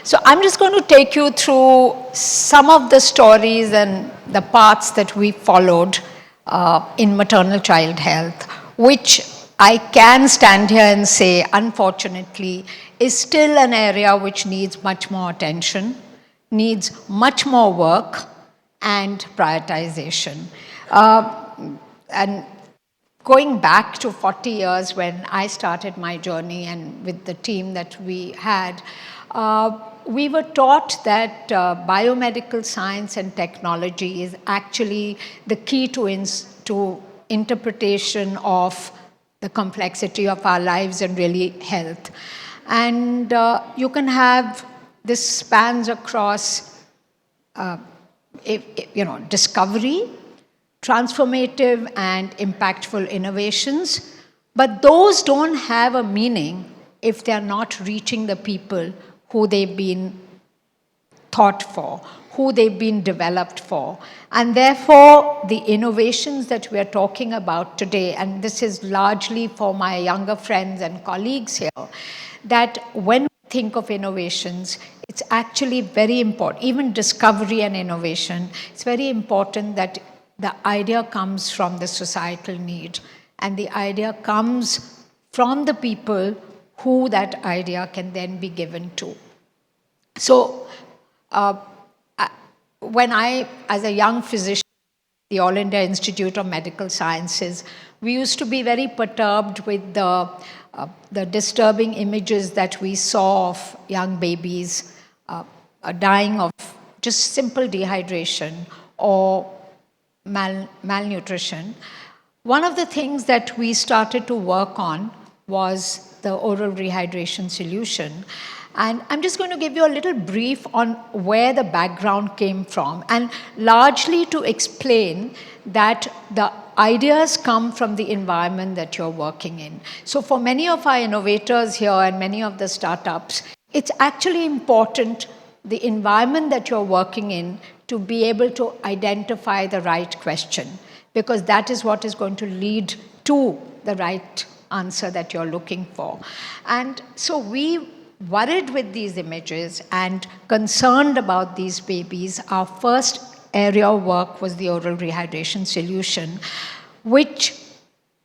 So I'm just going to take you through some of the stories and the paths that we followed in maternal child health, which I can stand here and say, unfortunately, is still an area which needs much more attention, needs much more work and prioritization. And going back to 40 years when I started my journey and with the team that we had, we were taught that biomedical science and technology is actually the key to interpretation of the complexity of our lives and really health. And you can have, this spans across discovery, transformative and impactful innovations, but those don't have a meaning if they're not reaching the people who they've been thought for, who they've been developed for. And therefore, the innovations that we're talking about today, and this is largely for my younger friends and colleagues here, that when we think of innovations, it's actually very important, even discovery and innovation, it's very important that the idea comes from the societal need, and the idea comes from the people who that idea can then be given to. So, when I, as a young physician, the All India Institute of Medical Sciences, we used to be very perturbed with the disturbing images that we saw of young babies dying of just simple dehydration or malnutrition. One of the things that we started to work on was the oral rehydration solution. And I'm just going to give you a little brief on where the background came from, and largely to explain that the ideas come from the environment that you're working in. So for many of our innovators here and many of the startups, it's actually important, the environment that you're working in, to be able to identify the right question, because that is what is going to lead to the right answer that you're looking for. And so we worried with these images and concerned about these babies. Our first area of work was the oral rehydration solution, which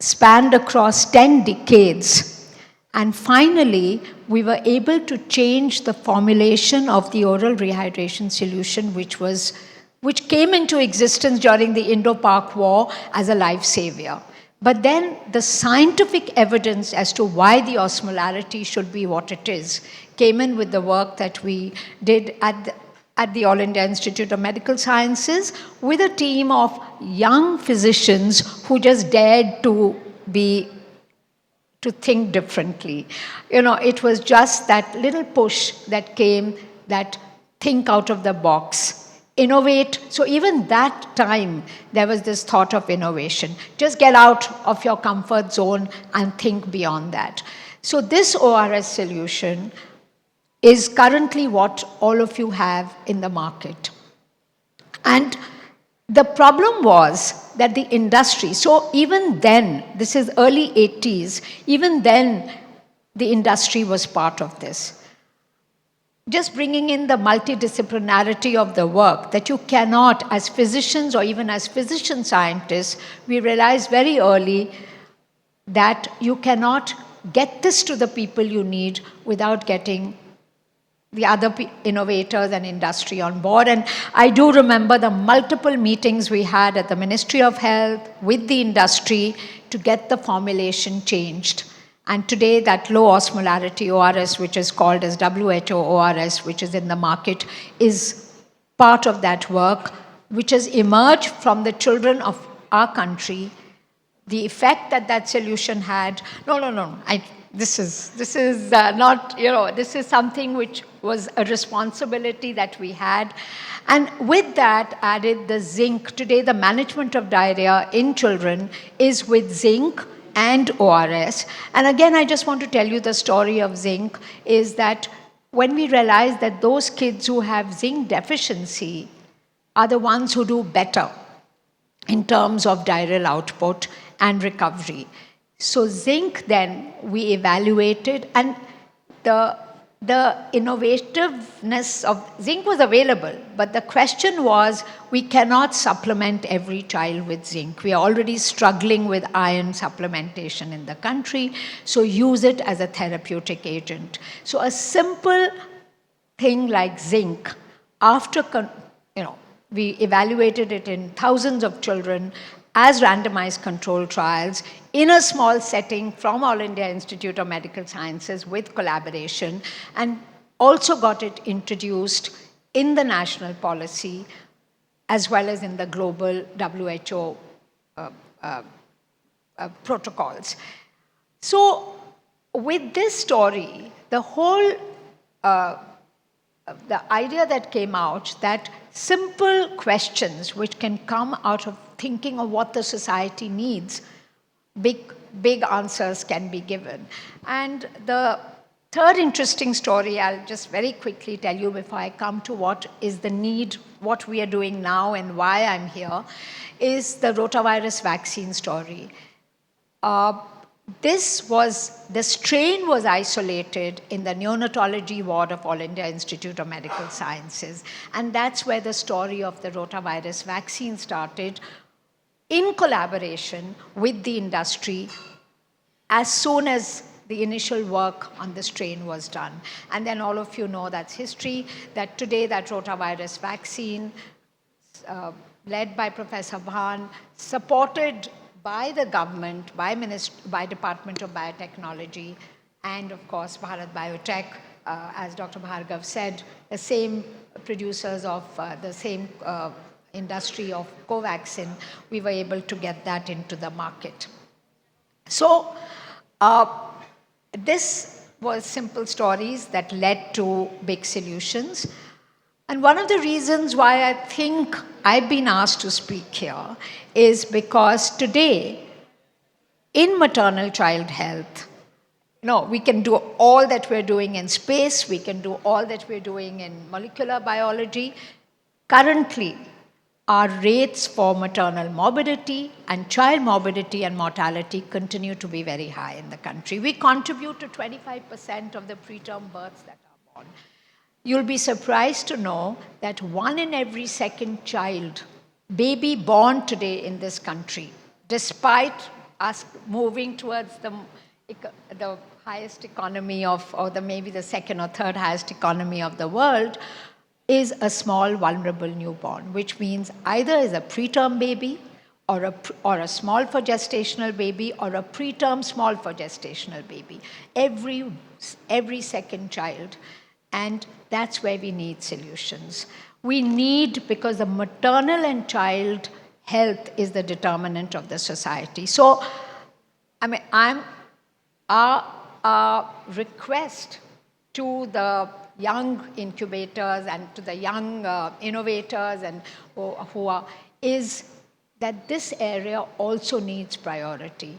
spanned across 10 decades. And finally, we were able to change the formulation of the oral rehydration solution, which came into existence during the Indo-Pak War as a life savior. But then the scientific evidence as to why the osmolarity should be what it is came in with the work that we did at the All India Institute of Medical Sciences with a team of young physicians who just dared to think differently. It was just that little push that came, that think out of the box. Innovate. So even that time, there was this thought of innovation. Just get out of your comfort zone and think beyond that. So this ORS solution is currently what all of you have in the market. And the problem was that the industry, so even then, this is early 80s, even then the industry was part of this. Just bringing in the multidisciplinarity of the work, that you cannot, as physicians or even as physician scientists, we realized very early that you cannot get this to the people you need without getting the other innovators and industry on board. And I do remember the multiple meetings we had at the Ministry of Health with the industry to get the formulation changed. And today that low osmolarity ORS, which is called as WHO ORS, which is in the market, is part of that work, which has emerged from the children of our country. The effect that solution had, this is not, this is something which was a responsibility that we had. And with that added the zinc. Today the management of diarrhea in children is with zinc and ORS. And again, I just want to tell you the story of zinc, is that when we realized that those kids who have zinc deficiency are the ones who do better in terms of diarrheal output and recovery. So zinc then we evaluated, and the the innovativeness of zinc was available, but the question was, we cannot supplement every child with zinc. We are already struggling with iron supplementation in the country, so use it as a therapeutic agent. So a simple thing like zinc, after we evaluated it in thousands of children as randomized controlled trials in a small setting from All India Institute of Medical Sciences with collaboration, and also got it introduced in the national policy as well as in the global WHO protocols. So with this story, the whole the idea that came out that simple questions which can come out of thinking of what the society needs, big answers can be given. And the third interesting story I'll just very quickly tell you before I come to what is the need, what we are doing now and why I'm here, is the rotavirus vaccine story. The strain was isolated in the neonatology ward of All India Institute of Medical Sciences. And that's where the story of the rotavirus vaccine started, in collaboration with the industry, as soon as the initial work on the strain was done. And then all of you know that's history, that today that rotavirus vaccine, led by Professor Bhan, supported by the government, by Department of Biotechnology, and of course Bharat Biotech, as Dr. Bhargav said, the same producers of the same industry of Covaxin, we were able to get that into the market. So this was simple stories that led to big solutions. And one of the reasons why I think I've been asked to speak here is because today, in maternal child health, we can do all that we're doing in space, we can do all that we're doing in molecular biology. Currently, our rates for maternal morbidity and child morbidity and mortality continue to be very high in the country. We contribute to 25% of the preterm births that are born. You'll be surprised to know that 1 in every second child, baby born today in this country, despite us moving towards the highest economy maybe the second or third highest economy of the world, is a small vulnerable newborn, which means either is a preterm baby or a small for gestational baby or a preterm small for gestational baby. Every second child. And that's where we need solutions. We need, because the maternal and child health is the determinant of the society. So, our request to the young incubators and to the young innovators and is that this area also needs priority.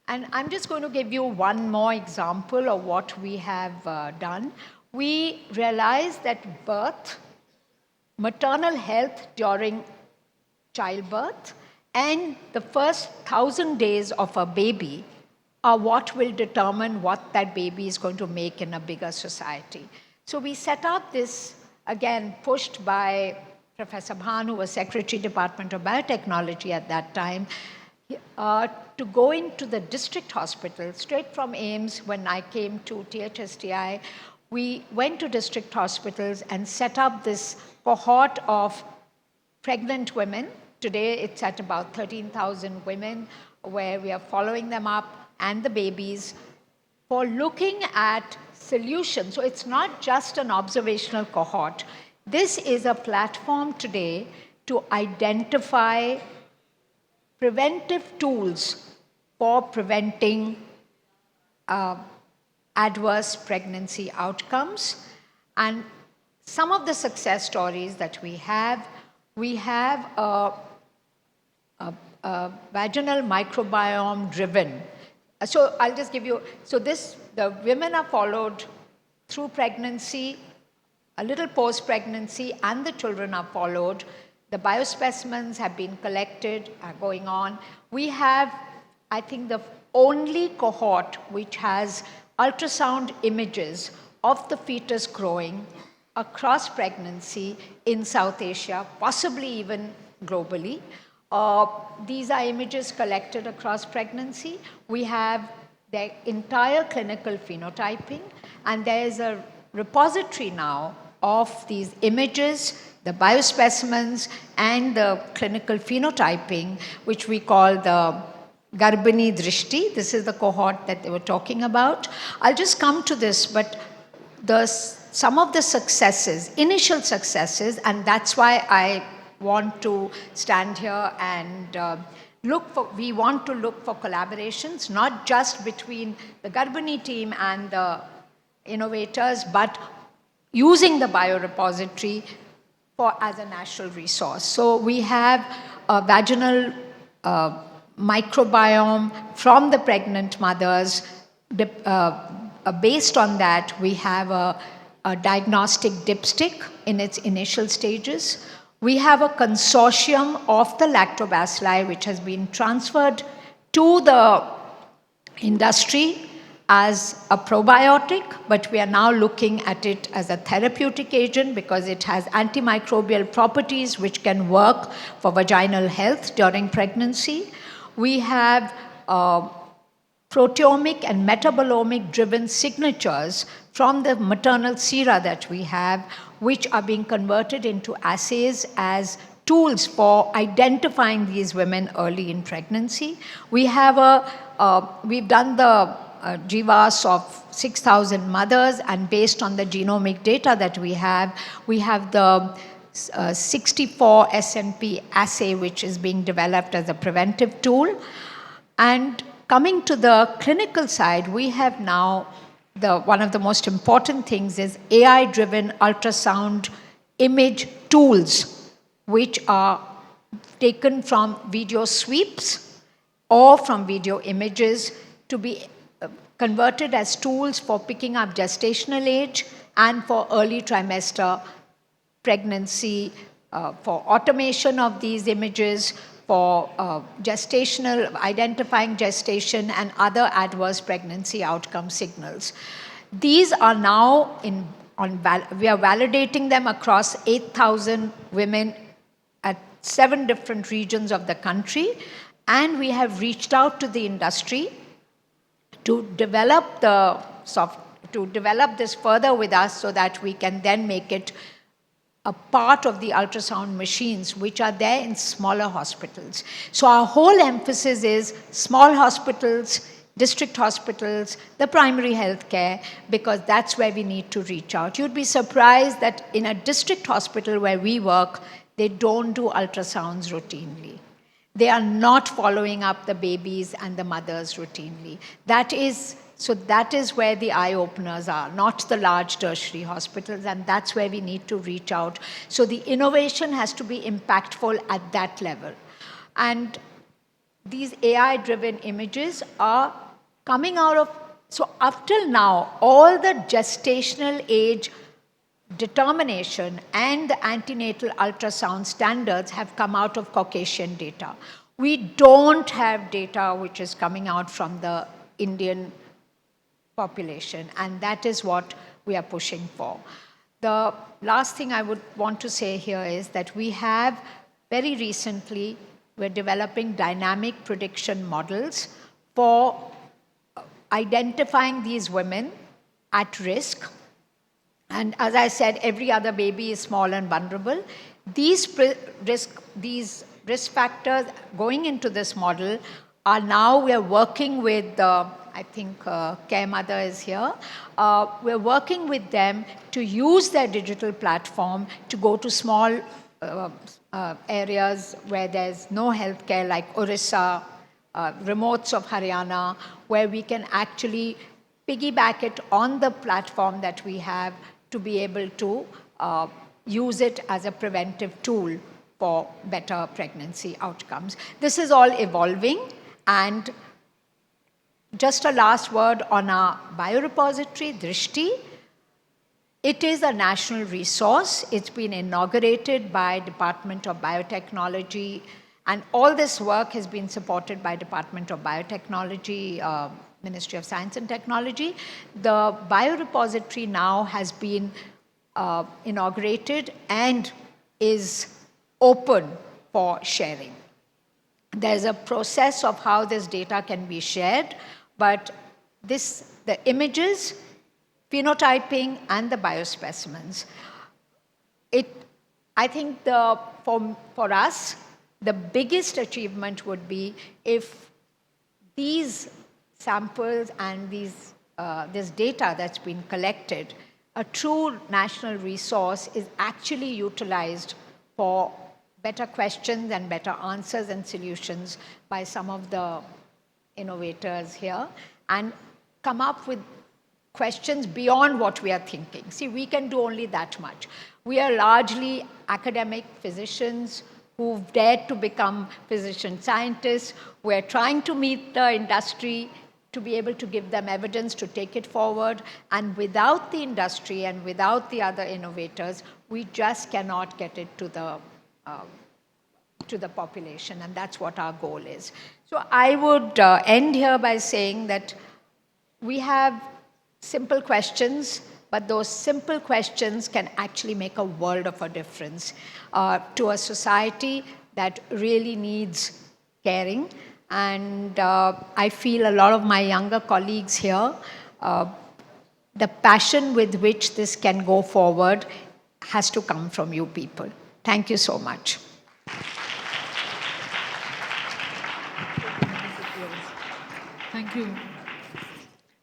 And I'm just going to give you one more example of what we have done. We realized that maternal health during childbirth and the first 1,000 days of a baby are what will determine what that baby is going to make in a bigger society. So we set up this, again, pushed by Professor Bhan, who was Secretary, Department of Biotechnology at that time, to go into the district hospital, straight from AIIMS. When I came to THSTI, we went to district hospitals and set up this cohort of pregnant women. Today, it's at about 13,000 women, where we are following them up and the babies for looking at solutions. So it's not just an observational cohort. This is a platform today to identify preventive tools for preventing adverse pregnancy outcomes. And some of the success stories that we have a vaginal microbiome driven. So I'll just give you, the women are followed through pregnancy, a little post-pregnancy, and the children are followed. The biospecimens have been collected, are going on. We have, I think, the only cohort which has ultrasound images of the fetus growing across pregnancy in South Asia, possibly even globally. These are images collected across pregnancy. We have the entire clinical phenotyping, and there is a repository now of these images, the biospecimens, and the clinical phenotyping, which we call the Garbhini Drishti. This is the cohort that they were talking about. I'll just come to this, but some of the successes, initial successes, and that's why I want to stand here and we want to look for collaborations, not just between the Garbhini team and the innovators, but using the biorepository as a national resource. So we have a vaginal microbiome from the pregnant mothers. Based on that, we have a diagnostic dipstick in its initial stages. We have a consortium of the lactobacilli which has been transferred to the industry as a probiotic, but we are now looking at it as a therapeutic agent because it has antimicrobial properties which can work for vaginal health during pregnancy. We have proteomic and metabolomic driven signatures from the maternal sera that we have, which are being converted into assays as tools for identifying these women early in pregnancy. We have we've done the GWAS of 6,000 mothers, and based on the genomic data that we have the 64 SNP assay, which is being developed as a preventive tool. And coming to the clinical side, we have now one of the most important things is AI-driven ultrasound image tools, which are taken from video sweeps or from video images to be converted as tools for picking up gestational age and for early trimester pregnancy, for automation of these images, for identifying gestation and other adverse pregnancy outcome signals. These are now we are validating them across 8,000 women at 7 different regions of the country, and we have reached out to the industry to develop this further with us so that we can then make it a part of the ultrasound machines which are there in smaller hospitals. So our whole emphasis is small hospitals, district hospitals, the primary health care, because that's where we need to reach out. You'd be surprised that in a district hospital where we work, they don't do ultrasounds routinely. They are not following up the babies and the mothers routinely. That is where the eye-openers are, not the large tertiary hospitals, and that's where we need to reach out. So the innovation has to be impactful at that level. And these AI-driven images are coming out of, so up till now, all the gestational age determination and the antenatal ultrasound standards have come out of Caucasian data. We don't have data which is coming out from the Indian population, and that is what we are pushing for. The last thing I would want to say here is that we have very recently, we're developing dynamic prediction models for identifying these women at risk. And as I said, every other baby is small and vulnerable. These risk factors going into this model are now, we are working with I think Care Mother is here. We're working with them to use their digital platform to go to small areas where there's no healthcare, like Orissa, remotes of Haryana, where we can actually piggyback it on the platform that we have to be able to use it as a preventive tool for better pregnancy outcomes. This is all evolving, and just a last word on our biorepository, Drishti. It is a national resource. It's been inaugurated by Department of Biotechnology, and all this work has been supported by Department of Biotechnology Ministry of Science and Technology. The biorepository now has been inaugurated and is open for sharing. There's a process of how this data can be shared, but the images, phenotyping, and the biospecimens, I think for us, the biggest achievement would be if these samples and this data that's been collected, a true national resource, is actually utilized for better questions and better answers and solutions by some of the innovators here, and come up with questions beyond what we are thinking. See, we can do only that much. We are largely academic physicians who've dared to become physician scientists. We're trying to meet the industry to be able to give them evidence to take it forward. And without the industry and without the other innovators, we just cannot get it to the population. And that's what our goal is. So I would end here by saying that we have simple questions, but those simple questions can actually make a world of a difference to a society that really needs caring. And I feel a lot of my younger colleagues here, the passion with which this can go forward has to come from you people. Thank you so much. Thank you.